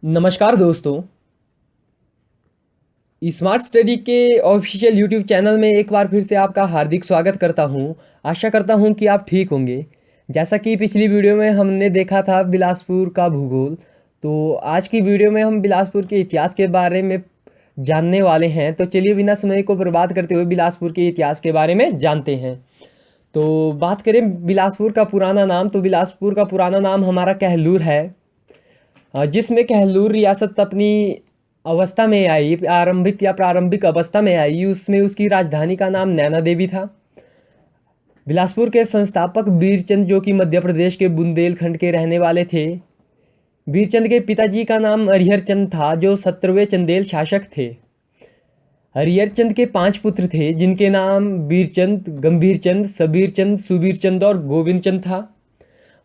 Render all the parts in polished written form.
नमस्कार दोस्तों। Smart study के ऑफिशियल यूट्यूब चैनल में एक बार फिर से आपका हार्दिक स्वागत करता हूं। आशा करता हूं कि आप ठीक होंगे। जैसा कि पिछली वीडियो में हमने देखा था बिलासपुर का भूगोल, तो आज की वीडियो में हम बिलासपुर के इतिहास के बारे में जानने वाले हैं। तो चलिए बिना समय को बर्बाद करते हुए बिलासपुर के इतिहास के बारे में जानते हैं। तो बात करें बिलासपुर का पुराना नाम, तो बिलासपुर का पुराना नाम हमारा कहलूर है। जिसमें कहलूर रियासत अपनी अवस्था में आई, प्रारंभिक अवस्था में आई, उसमें उसकी राजधानी का नाम नैना देवी था। बिलासपुर के संस्थापक बीरचंद, जो कि मध्य प्रदेश के बुंदेलखंड के रहने वाले थे। बीरचंद के पिताजी का नाम हरिहर चंद था, जो 17वें चंदेल शासक थे। हरिहर चंद के 5 पुत्र थे, जिनके नाम बीरचंद, गंभीर चंद, सबीर चंद, सुबीर चंद और गोविंद चंद था।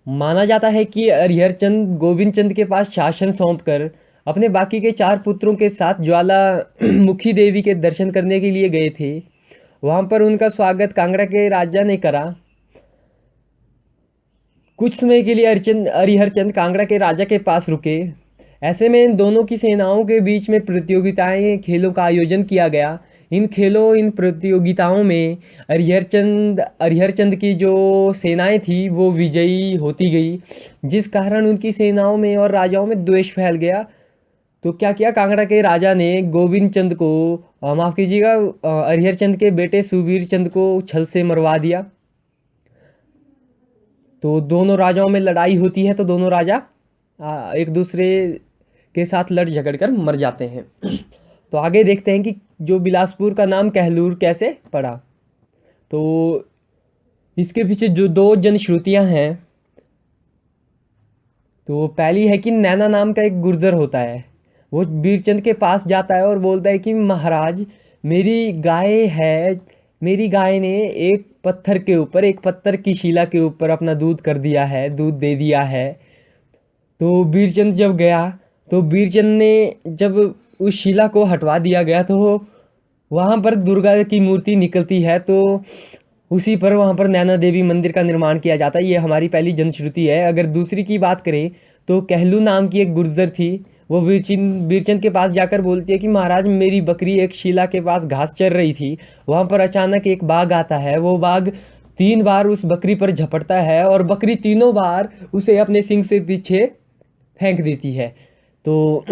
माना जाता है कि हरिहर चंद गोविंद चंद के पास शासन सौंपकर अपने बाकी के 4 पुत्रों के साथ ज्वालामुखी देवी के दर्शन करने के लिए गए थे। वहां पर उनका स्वागत कांगड़ा के राजा ने करा। कुछ समय के लिए हरिहर चंद कांगड़ा के राजा के पास रुके। ऐसे में इन दोनों की सेनाओं के बीच में प्रतियोगिताएं, खेलों का आयोजन किया गया। इन प्रतियोगिताओं में हरिहर चंद की जो सेनाएं थी वो विजयी होती गई, जिस कारण उनकी सेनाओं में और राजाओं में द्वेष फैल गया। तो क्या किया कांगड़ा के राजा ने गोविंद चंद को, माफ़ कीजिएगा, हरिहर चंद के बेटे सुबीर चंद को छल से मरवा दिया। तो दोनों राजाओं में लड़ाई होती है, तो दोनों राजा एक दूसरे के साथ लड़ झगड़ कर मर जाते हैं। तो आगे देखते हैं कि जो बिलासपुर का नाम कहलूर कैसे पड़ा। तो इसके पीछे जो 2 जनश्रुतियाँ हैं। तो पहली है कि नैना नाम का एक गुर्जर होता है, वो बीरचंद के पास जाता है और बोलता है कि महाराज, मेरी गाय है, मेरी गाय ने एक पत्थर की शिला के ऊपर अपना दूध कर दिया है, दूध दे दिया है। तो बीरचंद जब गया, तो बीरचंद ने जब उस शिला को हटवा दिया गया, तो वहाँ पर दुर्गा की मूर्ति निकलती है। तो उसी पर वहाँ पर नैना देवी मंदिर का निर्माण किया जाता है। ये हमारी पहली जनश्रुति है। अगर दूसरी की बात करें, तो कहलू नाम की एक गुर्जर थी। वो बीरचंद के पास जाकर बोलती है कि महाराज, मेरी बकरी एक शिला के पास घास चर रही थी, वहाँ पर अचानक एक बाघ आता है। वो बाघ 3 बार उस बकरी पर झपटता है और बकरी तीनों बार उसे अपने सिंग से पीछे फेंक देती है। तो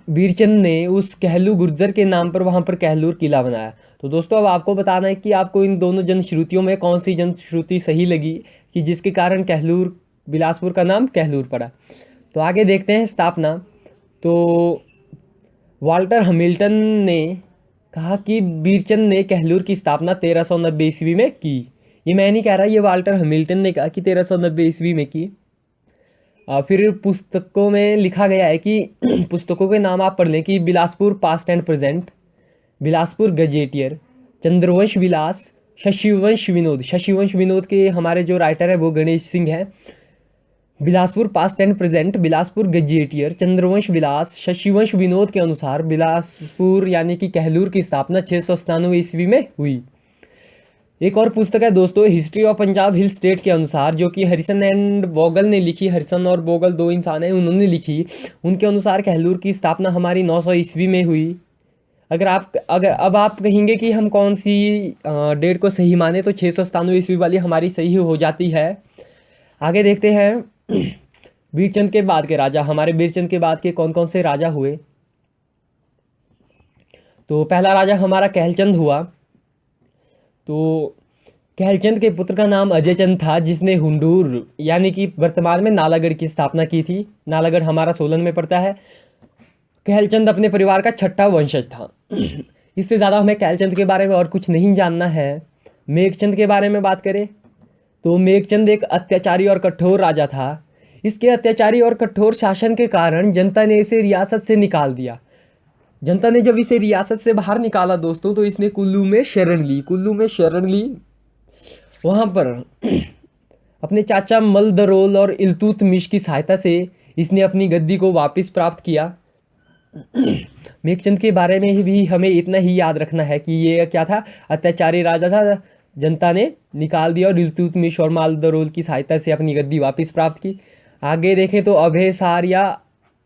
बीरचंद ने उस कहलू गुर्जर के नाम पर वहाँ पर कहलूर किला बनाया। तो दोस्तों, अब आपको बताना है कि आपको इन दोनों जनश्रुतियों में कौन सी जनश्रुति सही लगी, कि जिसके कारण कहलूर, बिलासपुर का नाम कहलूर पड़ा। तो आगे देखते हैं स्थापना। तो वाल्टर हैमिल्टन ने कहा कि बीरचंद ने कहलूर की स्थापना 1390 ईस्वी में की। ये मैं नहीं कह रहा, ये वाल्टर हैमिल्टन ने कहा कि 1390 ईस्वी में की। फिर पुस्तकों में लिखा गया है कि पुस्तकों के नाम आप पढ़ लें कि Bilaspur past and present, Bilaspur gazetteer, Chandravansh Vilas, Shashivansh Vinod के हमारे जो राइटर है वो गणेश सिंह है। Bilaspur past and present, Bilaspur gazetteer, Chandravansh Vilas, Shashivansh Vinod के अनुसार बिलासपुर यानी कि कहलूर की स्थापना 697 ईस्वी में हुई। एक और पुस्तक है दोस्तों, history of Punjab hill state के अनुसार, जो कि हरिसन एंड बोगल ने लिखी। हरिसन और बोगल 2 इंसान हैं, उन्होंने लिखी। उनके अनुसार कहलूर की स्थापना हमारी 900 ईस्वी में हुई। अगर अब आप कहेंगे कि हम कौन सी डेट को सही माने, तो 697 ईस्वी वाली हमारी सही हो जाती है। आगे देखते हैं बीरचंद के बाद के राजा, हमारे बीरचंद के बाद के कौन कौन से राजा हुए। तो पहला राजा हमारा कहलचंद हुआ। तो कहलचंद के पुत्र का नाम अजय चंद था, जिसने हुंडूर यानी कि वर्तमान में नालागढ़ की स्थापना की थी। नालागढ़ हमारा सोलन में पड़ता है। कहलचंद अपने परिवार का 6ठा वंशज था। इससे ज़्यादा हमें कहलचंद के बारे में और कुछ नहीं जानना है। मेघचंद के बारे में बात करें, तो मेघचंद एक अत्याचारी और कठोर राजा था। इसके अत्याचारी और कठोर शासन के कारण जनता ने इसे रियासत से निकाल दिया। जनता ने जब इसे रियासत से बाहर निकाला दोस्तों, तो इसने कुल्लू में शरण ली। वहाँ पर अपने चाचा मलदरोल और इल्तुतमिश की सहायता से इसने अपनी गद्दी को वापस प्राप्त किया। मेघचंद के बारे में भी हमें इतना ही याद रखना है कि ये क्या था, अत्याचारी राजा था, जनता ने निकाल दिया और इल्तुतमिश और मालदरोल की सहायता से अपनी गद्दी वापस प्राप्त की। आगे देखें तो अभयसार या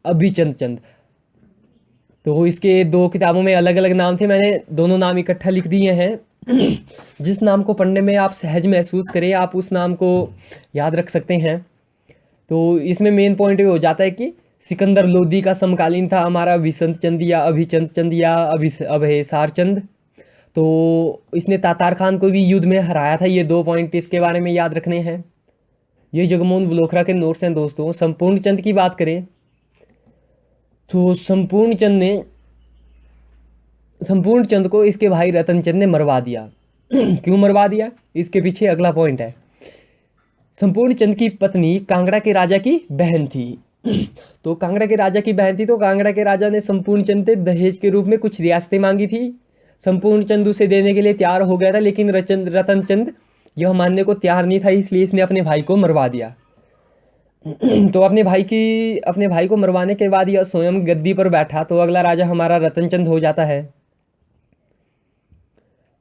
अभिचंद चंद। तो इसके दो किताबों में अलग अलग नाम थे, मैंने दोनों नाम इकट्ठा लिख दिए हैं। जिस नाम को पढ़ने में आप सहज महसूस करें आप उस नाम को याद रख सकते हैं। तो इसमें मेन पॉइंट ये हो जाता है कि सिकंदर लोदी का समकालीन था हमारा विसंत चंद या अभिचंद चंद या अभयसार चंद। तो इसने तातार खान को भी युद्ध में हराया था। ये 2 पॉइंट इसके बारे में याद रखने हैं। ये जगमोहन बलोखरा के नोट्स हैं दोस्तों। संपूर्ण चंद की बात करें तो संपूर्ण चंद को इसके भाई रतन चंद ने मरवा दिया। क्यों मरवा दिया, इसके पीछे अगला पॉइंट है। संपूर्ण चंद की पत्नी कांगड़ा के राजा की बहन थी। तो कांगड़ा के राजा की बहन थी, तो कांगड़ा के राजा ने संपूर्ण चंद से दहेज के रूप में कुछ रियासतें मांगी थी। संपूर्ण चंद उसे देने के लिए तैयार हो गया था, लेकिन रतन चंद यह मानने को तैयार नहीं था, इसलिए इसने अपने भाई को मरवा दिया। तो अपने भाई को मरवाने के बाद यह स्वयं गद्दी पर बैठा, तो अगला राजा हमारा रतन चंद हो जाता है।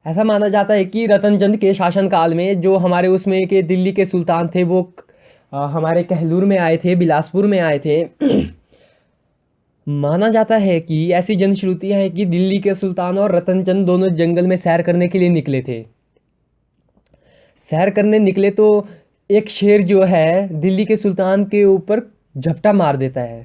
ऐसा माना जाता है कि रतन चंद के शासनकाल में जो हमारे उसमें के दिल्ली के सुल्तान थे वो हमारे कहलूर में आए थे, बिलासपुर में आए थे। माना जाता है कि ऐसी जनश्रुतियाँ हैं कि दिल्ली के सुल्तान और रतन चंद दोनों जंगल में सैर करने के लिए निकले थे। सैर करने निकले तो एक शेर जो है दिल्ली के सुल्तान के ऊपर झपटा मार देता है।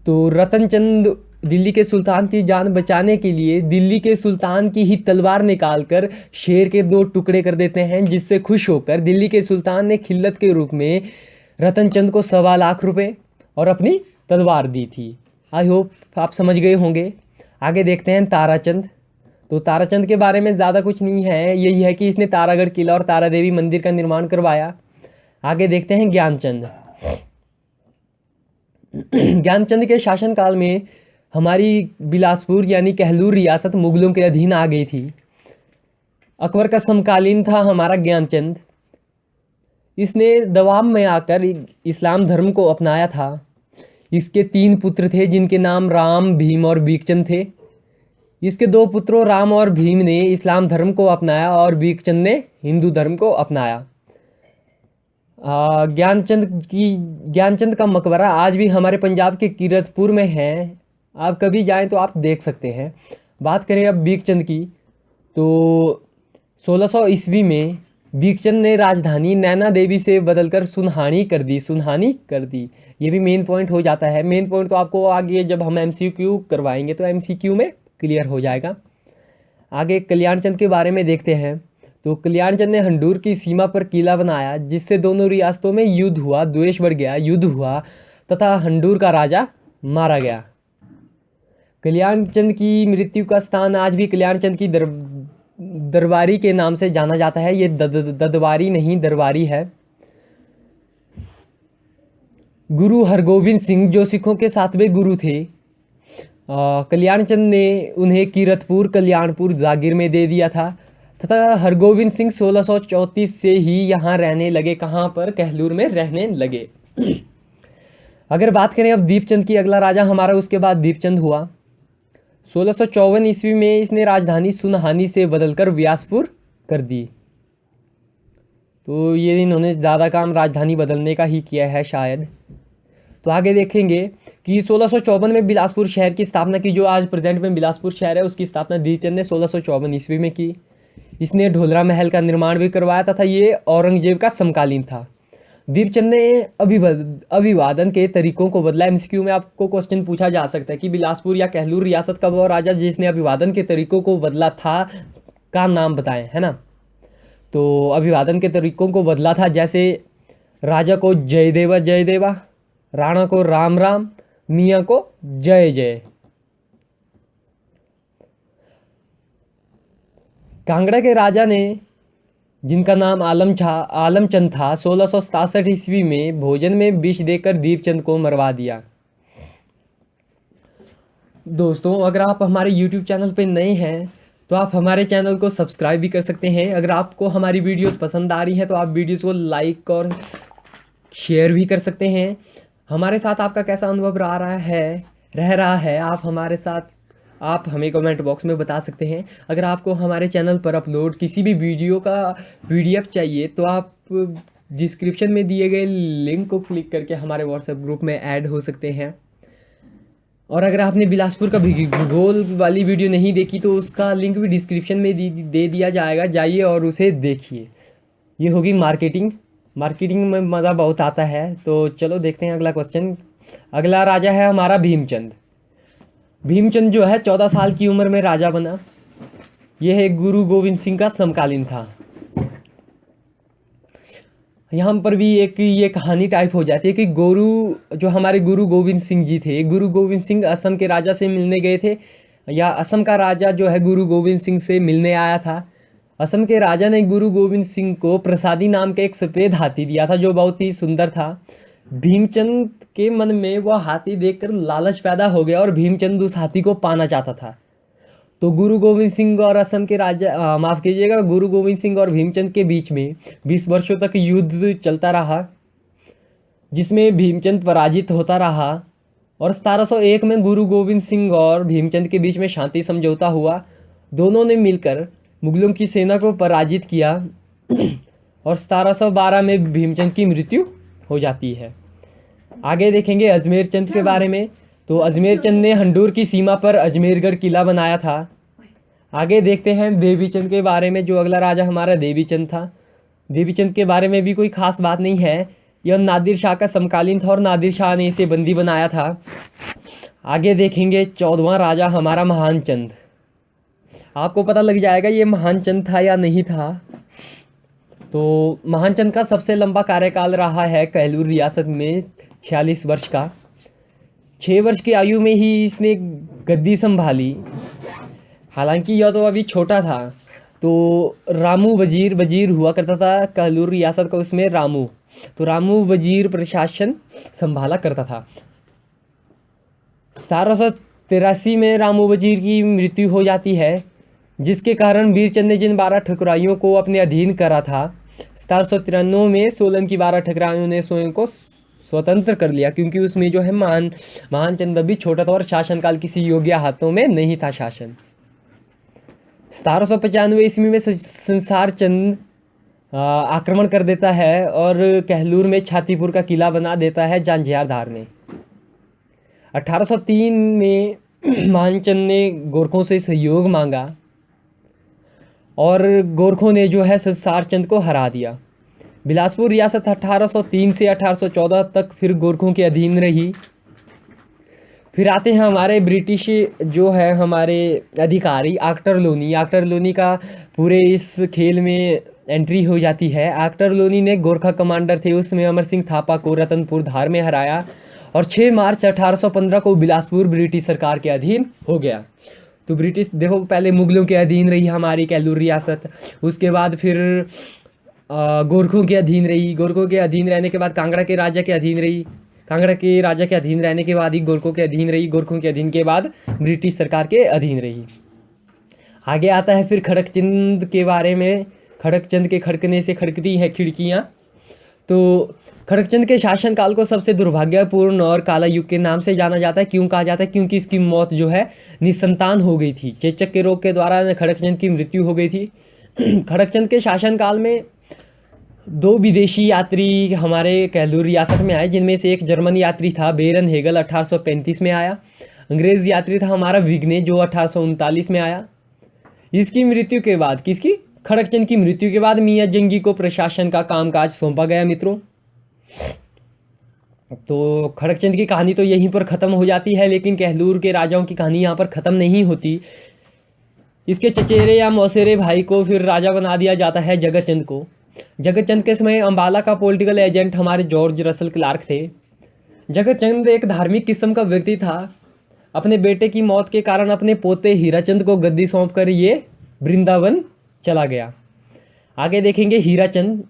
तो रतन चंद दिल्ली के सुल्तान की जान बचाने के लिए दिल्ली के सुल्तान की ही तलवार निकालकर शेर के 2 टुकड़े कर देते हैं, जिससे खुश होकर दिल्ली के सुल्तान ने खिल्लत के रूप में रतन चंद को 1.25 लाख रुपए और अपनी तलवार दी थी। आई होप आप समझ गए होंगे। आगे देखते हैं ताराचंद। तो ताराचंद के बारे में ज़्यादा कुछ नहीं है, यही है कि इसने तारागढ़ किला और तारा देवी मंदिर का निर्माण करवाया। आगे देखते हैं ज्ञानचंद। ज्ञानचंद के शासनकाल में हमारी बिलासपुर यानी कहलूर रियासत मुगलों के अधीन आ गई थी। अकबर का समकालीन था हमारा ज्ञानचंद। इसने दबाव में आकर इस्लाम धर्म को अपनाया था। इसके 3 पुत्र थे जिनके नाम राम, भीम और बीकचंद थे। इसके 2 पुत्रों राम और भीम ने इस्लाम धर्म को अपनाया और बीकचंद ने हिंदू धर्म को अपनाया। ज्ञानचंद का मकबरा आज भी हमारे पंजाब के कीरतपुर में है। आप कभी जाएं तो आप देख सकते हैं। बात करें अब बीकचंद की, तो 1600 ईस्वी में बीकचंद ने राजधानी नैना देवी से बदलकर सुनहानी कर दी। ये भी मेन पॉइंट हो जाता है। मेन पॉइंट तो आपको आगे जब हम MCQ करवाएंगे तो MCQ में क्लियर हो जाएगा। आगे कल्याणचंद के बारे में देखते हैं। तो कल्याणचंद ने हंडूर की सीमा पर किला बनाया, जिससे दोनों रियासतों में युद्ध हुआ, द्वेष बढ़ गया, युद्ध हुआ तथा हंडूर का राजा मारा गया। कल्याणचंद की मृत्यु का स्थान आज भी कल्याणचंद की दरबारी के नाम से जाना जाता है। ये ददवारी नहीं दरबारी है। गुरु हरगोबिंद सिंह जो सिखों के 7वें गुरु थे, कल्याणचंद ने उन्हें कीरतपुर कल्याणपुर जागीर में दे दिया था तथा हरगोबिंद सिंह 1634 से ही यहाँ रहने लगे। कहाँ पर? कहलूर में रहने लगे। अगर बात करें अब दीपचंद की, अगला राजा हमारा उसके बाद दीपचंद हुआ। 1654 ईस्वी में इसने राजधानी सुनहानी से बदलकर व्यासपुर कर दी। तो ये इन्होंने ज़्यादा काम राजधानी बदलने का ही किया है शायद। तो आगे देखेंगे कि 1654 में बिलासपुर शहर की स्थापना की। जो आज प्रेजेंट में बिलासपुर शहर है उसकी स्थापना दीपचंद ने 1654 ईस्वी में की। इसने ढोलरा महल का निर्माण भी करवाया तथा ये औरंगजेब का समकालीन था। दीपचंद ने अभिवादन के तरीकों को बदला। MCQ में आपको क्वेश्चन पूछा जा सकता है कि बिलासपुर या कहलूर रियासत का वो राजा जिसने अभिवादन के तरीकों को बदला था का नाम बताएं, है ना। तो अभिवादन के तरीकों को बदला था, जैसे राजा को जय देवा, राणा को राम राम, मियाँ को जय जय। कांगड़ा के राजा ने, जिनका नाम आलमचंद था, 1667 ईस्वी में भोजन में विष देकर दीपचंद को मरवा दिया। दोस्तों अगर आप हमारे YouTube चैनल पे नए हैं तो आप हमारे चैनल को सब्सक्राइब भी कर सकते हैं। अगर आपको हमारी वीडियोस पसंद आ रही हैं तो आप वीडियोस को लाइक और शेयर भी कर सकते हैं। हमारे साथ आपका कैसा अनुभव रह रहा है आप हमें कमेंट बॉक्स में बता सकते हैं। अगर आपको हमारे चैनल पर अपलोड किसी भी वीडियो का PDF चाहिए तो आप डिस्क्रिप्शन में दिए गए लिंक को क्लिक करके हमारे व्हाट्सएप ग्रुप में ऐड हो सकते हैं। और अगर आपने बिलासपुर का भूगोल वाली वीडियो नहीं देखी तो उसका लिंक भी डिस्क्रिप्शन में दे दिया जाएगा, जाइए और उसे देखिए। ये होगी मार्केटिंग। मार्केटिंग में मज़ा बहुत आता है। तो चलो देखते हैं अगला क्वेश्चन। अगला राजा है हमारा भीमचंद। भीमचंद जो है 14 साल की उम्र में राजा बना। यह है गुरु गोविंद सिंह का समकालीन था। यहाँ पर भी एक ये कहानी टाइप हो जाती है कि जो हमारे गुरु गोविंद सिंह जी थे, गुरु गोविंद सिंह असम के राजा से मिलने गए थे, या असम का राजा जो है गुरु गोविंद सिंह से मिलने आया था। असम के राजा ने गुरु गोविंद सिंह को प्रसादी नाम का एक सफ़ेद हाथी दिया था जो बहुत ही सुंदर था। भीमचंद के मन में वह हाथी देखकर लालच पैदा हो गया और भीमचंद उस हाथी को पाना चाहता था। तो गुरु गोविंद सिंह और असम के राजा माफ़ कीजिएगा, गुरु गोविंद सिंह और भीमचंद के बीच में 20 वर्षों तक युद्ध चलता रहा, जिसमें भीमचंद पराजित होता रहा। और 1701 में गुरु गोविंद सिंह और भीमचंद के बीच में शांति समझौता हुआ। दोनों ने मिलकर मुगलों की सेना को पराजित किया और 1712 में भीमचंद की मृत्यु हो जाती है। आगे देखेंगे अजमेर चंद के बारे में। तो अजमेर चंद ने हंडूर की सीमा पर अजमेरगढ़ किला बनाया था। आगे देखते हैं देवीचंद के बारे में। जो अगला राजा हमारा देवीचंद था। देवीचंद के बारे में भी कोई खास बात नहीं है। यह नादिर शाह का समकालीन था और नादिर शाह ने इसे बंदी बनाया था। आगे देखेंगे 14वां राजा हमारा महान चंद। आपको पता लग जाएगा ये महान चंद था या नहीं था। तो महान चंद का सबसे लंबा कार्यकाल रहा है कहलूर रियासत में 46 वर्ष का। 6 वर्ष की आयु में ही इसने गद्दी संभाली। हालांकि यह तो अभी छोटा था। तो रामू वजीर हुआ करता था कहलूर रियासत का, उसमें रामू। तो रामू वजीर प्रशासन संभाला करता था। 1783 में रामू वजीर की मृत्यु हो जाती है, जिसके कारण वीरचंद ने जिन 12 ठकुराइयों को अपने अधीन करा था, 1793 में सोलन की 12 ठकुराइयों ने स्वयं को स्वतंत्र कर लिया, क्योंकि उसमें जो है महान चंद अभी छोटा था और शासनकाल किसी योग्य हाथों में नहीं था शासन। 1795 ईस्वी में संसार चंद आक्रमण कर देता है और कहलूर में छातीपुर का किला बना देता है जांजियारधार ने। 1803 में मानचंद ने गोरखों से सहयोग मांगा और गोरखों ने जो है संसार चंद को हरा दिया। बिलासपुर रियासत 1803 से 1814 तक फिर गोरखों के अधीन रही। फिर आते हैं हमारे ब्रिटिश जो है हमारे अधिकारी आक्टर लोनी का पूरे इस खेल में एंट्री हो जाती है। आक्टर लोनी ने गोरखा कमांडर थे उसमें अमर सिंह थापा को रतनपुर धार में हराया और 6 मार्च 1815 को बिलासपुर ब्रिटिश सरकार के अधीन हो गया। तो ब्रिटिश देखो पहले मुगलों के अधीन रही हमारी कहलूर रियासत, उसके बाद फिर गोरखों के अधीन रही। गोरखों के अधीन रहने के बाद कांगड़ा के राजा के अधीन रही। कांगड़ा के राजा के अधीन रहने के बाद ही गोरखों के अधीन रही। गोरखों के अधीन के बाद ब्रिटिश सरकार के अधीन रही। आगे आता है फिर खड़कचंद के बारे में। खड़कचंद के खड़कने से खड़कती हैं खिड़कियाँ। तो खड़कचंद के शासनकाल को सबसे दुर्भाग्यपूर्ण और काला युग के नाम से जाना जाता है। क्यों कहा जाता है? क्योंकि इसकी मौत जो है निसंतान हो गई थी। चेचक के रोग के द्वारा खड़कचंद की मृत्यु हो गई थी। खड़कचंद के शासनकाल में 2 विदेशी यात्री हमारे कहलूर रियासत में आए, जिनमें से एक जर्मन यात्री था बेरन हेगल 1835 में आया। अंग्रेज़ यात्री था हमारा विग्ने जो 1839 में आया। इसकी मृत्यु के बाद, किसकी? खड़कचंद की मृत्यु के बाद मियाँ जंगी को प्रशासन का कामकाज सौंपा गया मित्रों। तो खड़कचंद की कहानी तो यहीं पर ख़त्म हो जाती है, लेकिन कहलूर के राजाओं की कहानी यहाँ पर ख़त्म नहीं होती। इसके चचेरे या मौसेरे भाई को फिर राजा बना दिया जाता है जगतचंद को। जगतचंद के समय अंबाला का पॉलिटिकल एजेंट हमारे जॉर्ज रसल क्लार्क थे। जगतचंद एक धार्मिक किस्म का व्यक्ति था। अपने बेटे की मौत के कारण अपने पोते हीराचंद को गद्दी सौंपकर ये वृंदावन चला गया। आगे देखेंगे हीराचंद।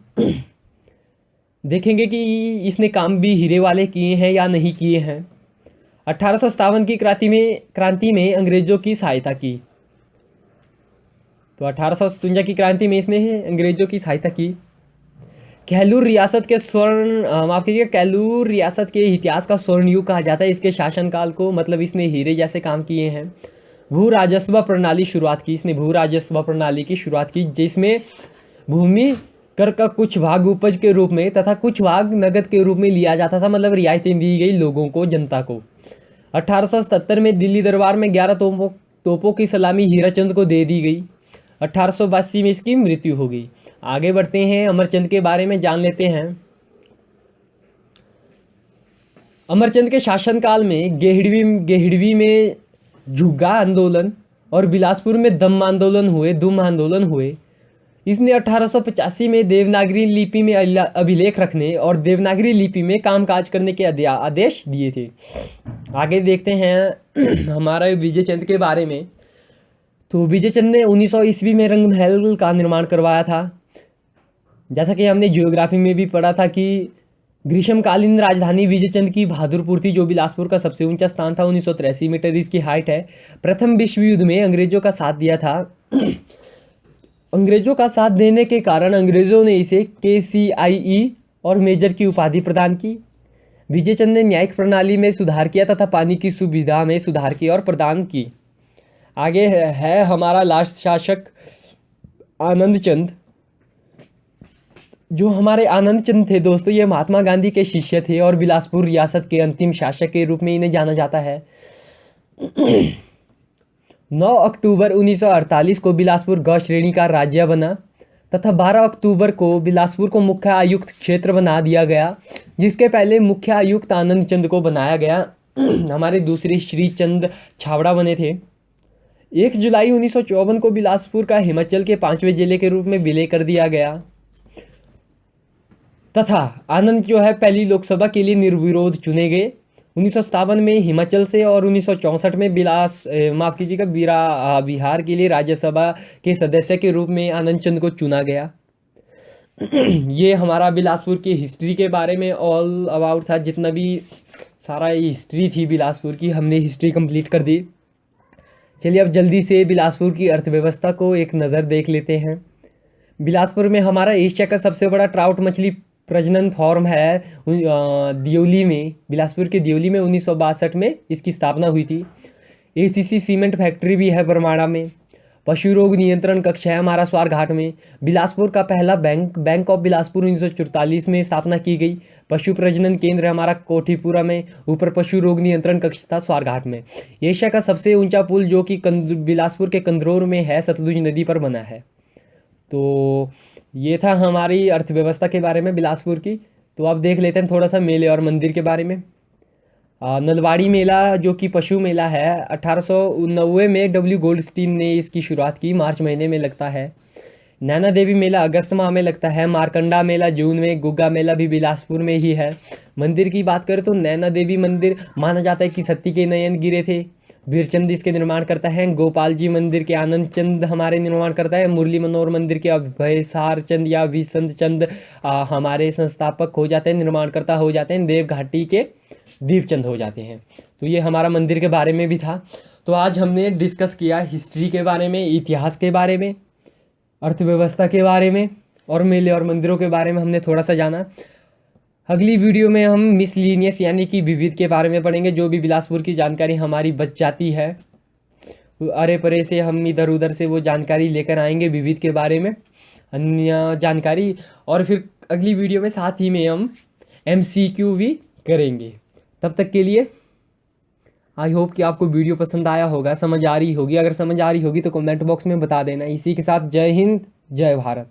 देखेंगे कि इसने काम भी हीरे वाले किए हैं या नहीं किए हैं। 1857 की क्रांति में अंग्रेज़ों की सहायता की। तो 1857 की क्रांति में इसने अंग्रेज़ों की सहायता की। कहलूर रियासत के कहलूर रियासत के इतिहास का स्वर्ण युग कहा जाता है इसके शासनकाल को। मतलब इसने हीरे जैसे काम किए हैं। भू राजस्व प्रणाली शुरुआत की इसने। भू राजस्व प्रणाली की शुरुआत की, जिसमें भूमि कर का कुछ भाग उपज के रूप में तथा कुछ भाग नकद के रूप में लिया जाता था, मतलब रियायतें दी गई लोगों को, जनता को। 1877 में दिल्ली दरबार में 11 तोपों की सलामी हीराचंद को दे दी गई। 1882 में इसकी मृत्यु हो गई। आगे बढ़ते हैं, अमरचंद के बारे में जान लेते हैं। अमरचंद के शासनकाल में गेहड़वी में झुग्गा आंदोलन और बिलासपुर में दुम आंदोलन हुए। इसने 1885 में देवनागरी लिपि में अभिलेख रखने और देवनागरी लिपि में कामकाज करने के आदेश दिए थे। आगे देखते हैं हमारा विजय चंद के बारे में। तो विजय चंद ने 1900 ईस्वी में रंग महल का निर्माण करवाया था। जैसा कि हमने ज्योग्राफी में भी पढ़ा था कि ग्रीष्मकालीन राजधानी विजयचंद की बहादुरपुर थी, जो बिलासपुर का सबसे ऊंचा स्थान था। 1983 मीटर इसकी हाइट है। प्रथम विश्व युद्ध में अंग्रेजों का साथ दिया था। अंग्रेजों का साथ देने के कारण अंग्रेजों ने इसे KCIE और मेजर की उपाधि प्रदान की। विजयचंद ने न्यायिक प्रणाली में सुधार किया तथा पानी की सुविधा में सुधार किया और प्रदान की। आगे है हमारा लास्ट शासक आनंद चंद। जो हमारे आनंद चंद थे दोस्तों, ये महात्मा गांधी के शिष्य थे और बिलासपुर रियासत के अंतिम शासक के रूप में इन्हें जाना जाता है। 9 अक्टूबर 1948 को बिलासपुर ग श्रेणी का राज्य बना तथा 12 अक्टूबर को बिलासपुर को मुख्य आयुक्त क्षेत्र बना दिया गया, जिसके पहले मुख्य आयुक्त आनंद चंद को बनाया गया। हमारे दूसरे श्री चंद छावड़ा बने थे। 1 जुलाई 1954 को बिलासपुर का हिमाचल के 5वें जिले के रूप में विलय कर दिया गया तथा आनंद जो है पहली लोकसभा के लिए निर्विरोध चुने गए। 1957 में हिमाचल से और 1964 में बिहार के लिए राज्यसभा के सदस्य के रूप में आनंद चंद को चुना गया। ये हमारा बिलासपुर की हिस्ट्री के बारे में ऑल अबाउट था। जितना भी सारा हिस्ट्री थी बिलासपुर की, हमने हिस्ट्री कंप्लीट कर दी। चलिए अब जल्दी से बिलासपुर की अर्थव्यवस्था को एक नज़र देख लेते हैं। बिलासपुर में हमारा एशिया का सबसे बड़ा ट्राउट मछली प्रजनन फॉर्म है दियोली में। बिलासपुर के दियोली में 1962 में इसकी स्थापना हुई थी। ACC सीमेंट फैक्ट्री भी है बरमाड़ा में। पशु रोग नियंत्रण कक्ष है हमारा स्वारघाट में। बिलासपुर का पहला बैंक ऑफ बिलासपुर 1944 में स्थापना की गई। पशु प्रजनन केंद्र हमारा कोठीपुरा में। ऊपर पशु रोग नियंत्रण कक्ष था स्वारघाट में। एशिया का सबसे ऊंचा पुल जो कि बिलासपुर के कंदरौर में है, सतलुज नदी पर बना है। तो ये था हमारी अर्थव्यवस्था के बारे में बिलासपुर की। तो अब देख लेते हैं थोड़ा सा मेले और मंदिर के बारे में। नलवाड़ी मेला जो कि पशु मेला है, 1890 में W गोल्डस्टीन ने इसकी शुरुआत की। मार्च महीने में लगता है। नैना देवी मेला अगस्त माह में लगता है। मारकंडा मेला जून में। गुग्गा मेला भी बिलासपुर में ही है। मंदिर की बात करें तो नैना देवी मंदिर माना जाता है कि सती के नयन गिरे थे। वीरचंद इसके निर्माण करता है। गोपाल जी मंदिर के आनंद चंद हमारे निर्माण करता है। मुरली मनोहर मंदिर के अभयसार चंद या विसंत चंद हमारे संस्थापक हो जाते हैं, निर्माणकर्ता हो जाते हैं। देव घाटी के दीपचंद हो जाते हैं। तो ये हमारा मंदिर के बारे में भी था। तो आज हमने डिस्कस किया हिस्ट्री के बारे में, इतिहास के बारे में, अर्थव्यवस्था के बारे में और मेले और मंदिरों के बारे में हमने थोड़ा सा जाना। अगली वीडियो में हम मिसलिनियस यानी कि विविध के बारे में पढ़ेंगे। जो भी बिलासपुर की जानकारी हमारी बच जाती है, अरे परे से हम इधर उधर से वो जानकारी लेकर आएंगे विविध के बारे में, अन्य जानकारी। और फिर अगली वीडियो में साथ ही में हम MCQ भी करेंगे। तब तक के लिए आई होप कि आपको वीडियो पसंद आया होगा, समझ आ रही होगी। अगर समझ आ रही होगी तो कमेंट बॉक्स में बता देना। इसी के साथ जय हिंद, जय भारत।